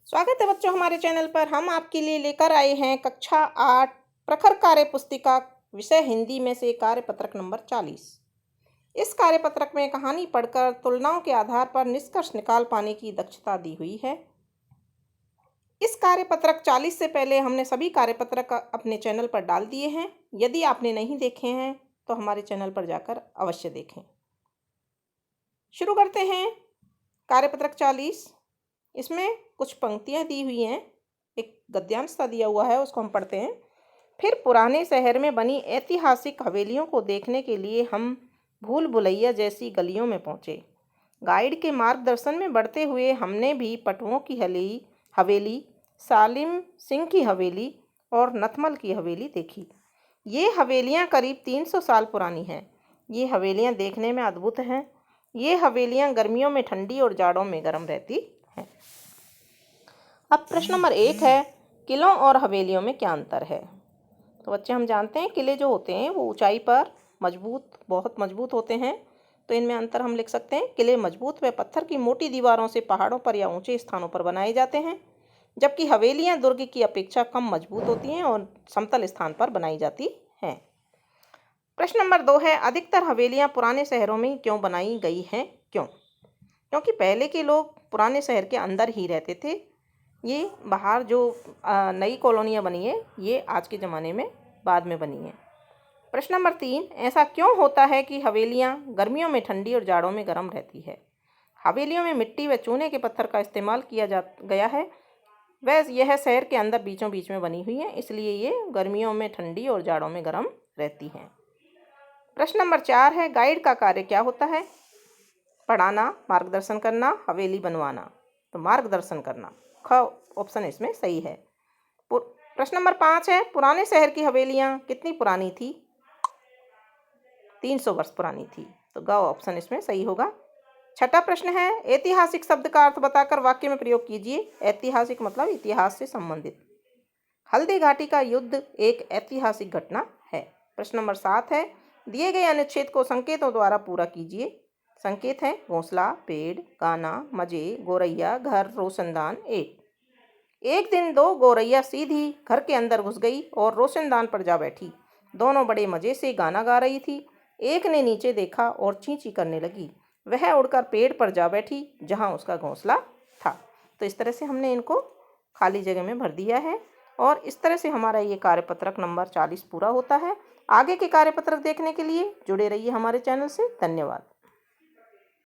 स्वागत है बच्चों हमारे चैनल पर। हम आपके लिए लेकर आए हैं कक्षा 8 प्रखर कार्य पुस्तिका विषय हिंदी में से कार्यपत्रक नंबर 40। इस कार्यपत्रक में कहानी पढ़कर तुलनाओं के आधार पर निष्कर्ष निकाल पाने की दक्षता दी हुई है। इस कार्यपत्रक 40 से पहले हमने सभी कार्यपत्रक अपने चैनल पर डाल दिए हैं। यदि आपने नहीं देखे हैं तो हमारे चैनल पर जाकर अवश्य देखें। शुरू करते हैं कार्यपत्रक 40। इसमें कुछ पंक्तियां दी हुई हैं, एक गद्यांश सा दिया हुआ है, उसको हम पढ़ते हैं। फिर पुराने शहर में बनी ऐतिहासिक हवेलियों को देखने के लिए हम भूल भुलैया जैसी गलियों में पहुंचे। गाइड के मार्गदर्शन में बढ़ते हुए हमने भी पटुओं की हवेली, सालिम सिंह की हवेली और नथमल की हवेली देखी। ये हवेलियां करीब 300 साल पुरानी हैं। ये हवेलियां देखने में अद्भुत हैं। ये हवेलियां गर्मियों में ठंडी और जाड़ों में गर्म रहती हैं। अब प्रश्न नंबर 1 है, किलों और हवेलियों में क्या अंतर है। तो बच्चे हम जानते हैं किले जो होते हैं वो ऊंचाई पर बहुत मजबूत होते हैं। तो इनमें अंतर हम लिख सकते हैं, किले मजबूत व पत्थर की मोटी दीवारों से पहाड़ों पर या ऊंचे स्थानों पर बनाए जाते हैं, जबकि हवेलियां दुर्ग की अपेक्षा कम मजबूत होती हैं और समतल स्थान पर बनाई जाती हैं। प्रश्न नंबर 2 है, अधिकतर हवेलियां पुराने शहरों में क्यों बनाई गई हैं, क्यों। क्योंकि पहले के लोग पुराने शहर के अंदर ही रहते थे। ये बाहर जो नई कॉलोनियाँ बनी है ये आज के ज़माने में बाद में बनी है। प्रश्न नंबर 3, ऐसा क्यों होता है कि हवेलियाँ गर्मियों में ठंडी और जाड़ों में गर्म रहती है। हवेलियों में मिट्टी व चूने के पत्थर का इस्तेमाल किया गया है। वह यह शहर के अंदर बीचों बीच में बनी हुई है, इसलिए ये गर्मियों में ठंडी और जाड़ों में गर्म रहती हैं। प्रश्न नंबर 4 है, गाइड का कार्य क्या होता है। पढ़ाना, मार्गदर्शन करना, हवेली बनवाना। तो मार्गदर्शन करना, ख ऑप्शन इसमें सही है। प्रश्न नंबर 5 है, पुराने शहर की हवेलियां कितनी पुरानी थी। 300 वर्ष पुरानी थी। तो ग ऑप्शन इसमें सही होगा। छठा प्रश्न है, ऐतिहासिक शब्द का अर्थ बताकर वाक्य में प्रयोग कीजिए। ऐतिहासिक मतलब इतिहास से संबंधित। हल्दी घाटी का युद्ध एक ऐतिहासिक घटना है। प्रश्न नंबर 7 है, दिए गए अनुच्छेद को संकेतों द्वारा पूरा कीजिए। संकेत हैं घोंसला, पेड़, गाना, मजे, गोरैया, घर, रोशनदान, एक दिन 2 गोरैया सीधी घर के अंदर घुस गई और रोशनदान पर जा बैठी। दोनों बड़े मजे से गाना गा रही थी। एक ने नीचे देखा और चींची करने लगी। वह उड़कर पेड़ पर जा बैठी जहां उसका घोंसला था। तो इस तरह से हमने इनको खाली जगह में भर दिया है और इस तरह से हमारा ये कार्यपत्रक नंबर 40 पूरा होता है। आगे के कार्यपत्रक देखने के लिए जुड़े रहिए हमारे चैनल से। धन्यवाद।